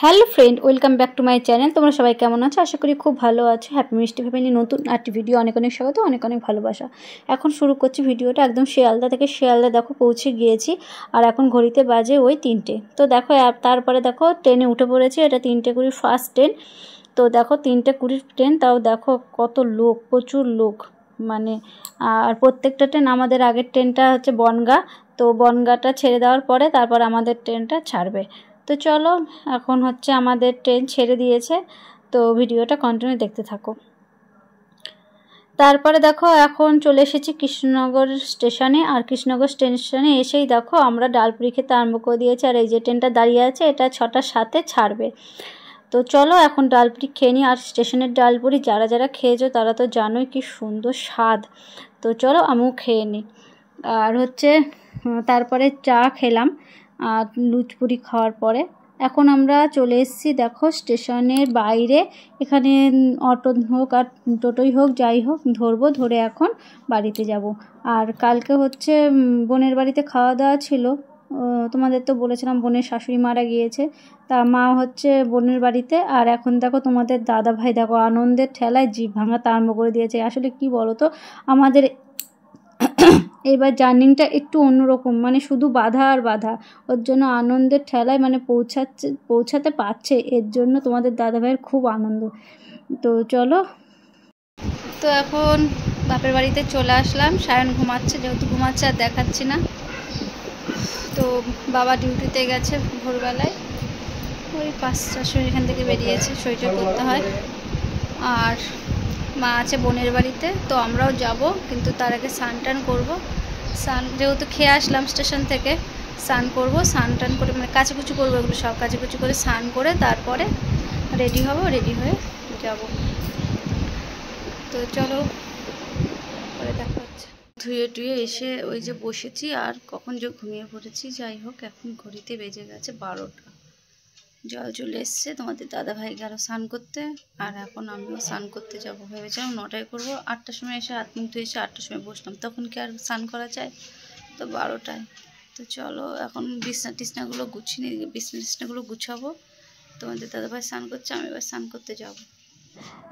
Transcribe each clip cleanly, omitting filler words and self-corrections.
Hello friend, welcome back to my channel. তোমরা সবাই কেমন আছো? আশা করি খুব ভালো আছো। হ্যাপি মিষ্টি ফ্যামিলি নতুন আরেকটি ভিডিও, অনেক অনেক স্বাগত, অনেক অনেক ভালোবাসা। এখন শুরু করছি ভিডিওটা একদম শিয়ালদা থেকে। শিয়ালদা দেখো পৌঁছে গিয়েছি, আর এখন ঘড়িতে বাজে ওই 3টে। তো দেখো তারপরে দেখো ট্রেনে উঠে পড়েছি। এটা 3টে 20 ফার্স্ট ট্রেন। তো দেখো 3টে 20 ট্রেন, তাও দেখো কত লোক, প্রচুর লোক মানে। আর প্রত্যেকটা ট্রেন, আমাদের আগের ট্রেনটা হচ্ছে বনগাঁ, তো বনগাঁটা ছেড়ে দেওয়ার পরে তারপর আমাদের ট্রেনটা ছাড়বে। তো চলো, এখন হচ্ছে আমাদের ট্রেন ছেড়ে দিয়েছে, তো ভিডিওটা কন্টিনিউ দেখতে থাকো। তারপরে দেখো এখন চলে এসেছি কৃষ্ণনগর স্টেশনে। আর কৃষ্ণনগর স্টেশনে এসেই দেখো আমরা ডালপুরি খেতে আরম্ভ করে দিয়েছি। আর এই যে ট্রেনটা দাঁড়িয়ে আছে, এটা 6টার 7-এ ছাড়বে। তো চলো এখন ডালপুরি খেয়ে নিই। আর স্টেশনের ডালপুরি যারা যারা খেয়েছো তারা তো জানোই কি সুন্দর স্বাদ। তো চলো আমিও খেয়ে নিই। আর হচ্ছে তারপরে চা খেলাম আর লুচপুরি খাওয়ার পরে এখন আমরা চলে এসেছি দেখো স্টেশনের বাইরে। এখানে অটো হোক আর টোটোই হোক, যাই হোক ধরবো, ধরে এখন বাড়িতে যাব। আর কালকে হচ্ছে বোনের বাড়িতে খাওয়া দাওয়া ছিল। তোমাদের তো বলেছিলাম বোনের শাশুড়ি মারা গিয়েছে, তা মা হচ্ছে বোনের বাড়িতে। আর এখন দেখো তোমাদের দাদা ভাই দেখো আনন্দের ঠেলায় জিভ ভাঙাতে আরম্ভ করে দিয়েছে। আসলে কি বলো তো, আমাদের এইবার জার্নিংটা একটু অন্যরকম, মানে শুধু বাধা আর বাধা। ওর জন্য আনন্দের ঠেলায় মানে পৌঁছাতে পারছে, এর জন্য তোমাদের দাদাভাইয়ের খুব আনন্দ। তো চলো, তো এখন বাপের বাড়িতে চলে আসলাম। সায়ন ঘুমাচ্ছে, যেহেতু ঘুমাচ্ছে আর দেখাচ্ছি না। তো বাবা ডিউটিতে গেছে ভোরবেলায়, ওই 5টার সময় এখান থেকে বেরিয়েছে, সোয়েটার করতে হয়। আর মা আছে বোনের বাড়িতে, তো আমরাও যাব, কিন্তু তার আগে স্নান টান করবো। স্নান যেহেতু খেয়ে আসলাম স্টেশন থেকে, স্নান করবো, স্নান টান করে মানে কাচাকুচি করবো, এগুলো সব কাচাকুচি করে স্নান করে তারপরে রেডি হব, রেডি হয়ে যাব। তো চলো পরে দেখা হচ্ছে। ধুয়ে টুয়ে এসে ওই যে বসেছি, আর কখন যে ঘুমিয়ে পড়েছি। যাই হোক, এখন ঘড়িতে বেজে গেছে 12টা। জল চলে এসছে, তোমাদের দাদাভাই গেল স্নান করতে, আর এখন আমিও স্নান করতে যাব। ভেবেছিলাম 9টায় করবো, 8টার সময় এসে হাত মুখ ধুয়ে এসে 8টার সময় বসলাম, তখন কি আর স্নান করা যায়? তো 12টায়। তো চলো এখন বিছনা টিছনাগুলো গুছিয়ে নিই, বিছনাগুলো গুছাবো। তোমাদের দাদাভাই স্নান করছে, আমি এবার স্নান করতে যাব।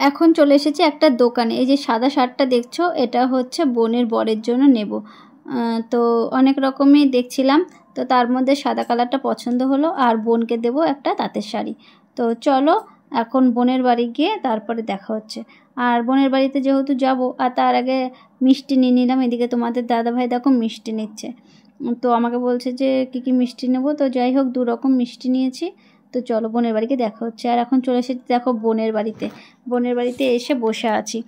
এখন চলে এসেছি একটা দোকানে। এই যে সাদা শার্টটা দেখছো, এটা হচ্ছে বোনের বরের জন্য নেব। তো অনেক রকমই দেখছিলাম, তো তার মধ্যে সাদা কালারটা পছন্দ হলো। আর বোনকে দেবো একটা তাঁতের শাড়ি। তো চলো এখন বোনের বাড়ি গিয়ে তারপরে দেখা হচ্ছে। আর বোনের বাড়িতে যেহেতু যাব, আর তার আগে মিষ্টি নিয়ে নিলাম। এদিকে তোমাদের দাদাভাই দেখো মিষ্টি নিচ্ছে, তো আমাকে বলছে যে কী কী মিষ্টি নেবো। তো যাই হোক 2 রকম মিষ্টি নিয়েছি। তো চলো বোনের বাড়িতে দেখা হচ্ছে। আর এখন চলে এসেছি দেখো বোনের বাড়িতে। বোনের বাড়িতে এসে বসে আছি।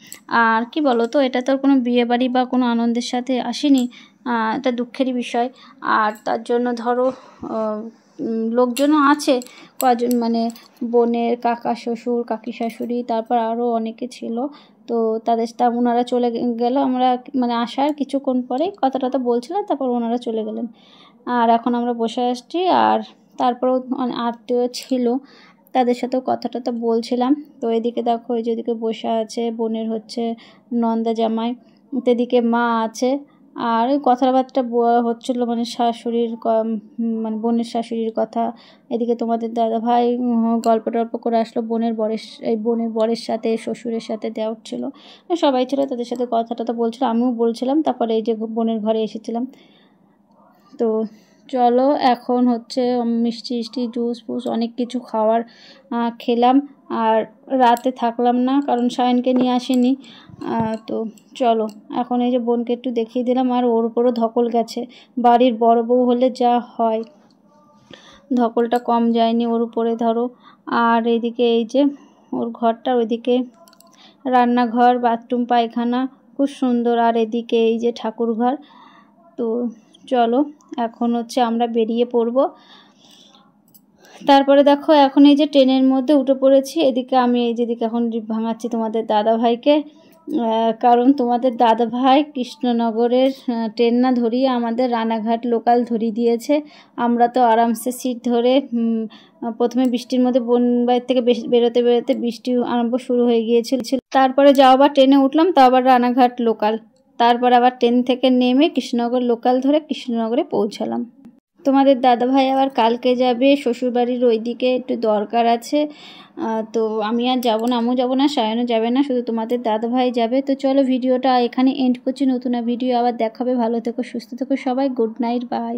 আর কি বলো তো, এটা তো কোনো বিয়ে বাড়ি বা কোনো আনন্দের সাথে আসিনি, এটা দুঃখেরই বিষয়। আর তার জন্য ধরো লোকজনও আছে কজন, মানে বোনের কাকা শ্বশুর, কাকি শাশুড়ি, তারপর আরও অনেকে ছিল। তো ওনারা চলে গেল। আমরা মানে আসার কিছুক্ষণ পরেই কথা টথা বলছিলাম, তারপর ওনারা চলে গেলেন। আর এখন আমরা বসে আসছি। আর তারপরেও আত্মীয় ছিল, তাদের সাথেও কথা টথা বলছিলাম। তো এদিকে দেখো, এই যেদিকে বসে আছে বোনের হচ্ছে নন্দা জামাই, এদিকে মা আছে। আর ওই কথাবার্তা হচ্ছিলো, মানে শাশুড়ির মানে বোনের শাশুড়ির কথা। এদিকে তোমাদের দাদাভাই গল্প টল্প করে আসলো বোনের বরের সাথে, শ্বশুরের সাথে, দেওয়ার ছিল, সবাই ছিল, তাদের সাথে কথা টথা বলছিল, আমিও বলছিলাম। তারপরে এই যে বোনের ঘরে এসেছিলাম। তো চলো এখন হচ্ছে মিষ্টি মিষ্টি জুস ফুস অনেক কিছু খাওয়ার খেলাম। আর রাতে থাকলাম না, কারণ সায়নকে নিয়ে আসিনি। তো চলো এখন এই যে বোনকে একটু দেখিয়ে দিলাম। আর ওর উপরও ধকল গেছে, বাড়ির বড় বউ হলে যা হয়, ধকলটা কম যায়নি ওর উপরে ধরো। আর এইদিকে এই যে ওর ঘরটা, ওইদিকে রান্নাঘর, বাথরুম, পায়খানা খুব সুন্দর। আর এদিকে এই যে ঠাকুর ঘর। তো চলো এখন হচ্ছে আমরা বেরিয়ে পড়ব। তারপরে দেখো এখন এই যে ট্রেনের মধ্যে উঠে পড়েছি। এদিকে আমি এই যেদিকে এখন ভাঙাচ্ছি তোমাদের দাদাভাইকে, কারণ তোমাদের দাদাভাই কৃষ্ণনগরের ট্রেন না ধরিয়ে আমাদের রানাঘাট লোকাল ধরিয়ে দিয়েছে। আমরা তো আরামসে সিট ধরে প্রথমে বৃষ্টির মধ্যে বোন বাড়ির থেকে বেরোতে বেরোতে বৃষ্টি আরম্ভ শুরু হয়ে গিয়েছিল। তারপরে যাও আবার ট্রেনে উঠলাম, তো আবার রানাঘাট লোকাল, তারপর আবার ট্রেন থেকে নেমে কৃষ্ণনগর লোকাল ধরে কৃষ্ণনগরে পৌঁছালাম। তোমাদের দাদাভাই আবার কালকে যাবে শ্বশুরবাড়ির ওইদিকে, একটু দরকার আছে। তো আমি আর যাবো না, আমিও যাবো না, সায়নও যাবে না, শুধু তোমাদের দাদাভাই যাবে। তো চলো ভিডিওটা এখানে এন্ড করছি, নতুন ভিডিও আবার দেখাবে। ভালো থেকো, সুস্থ থেকো সবাই, গুড নাইট, বাই।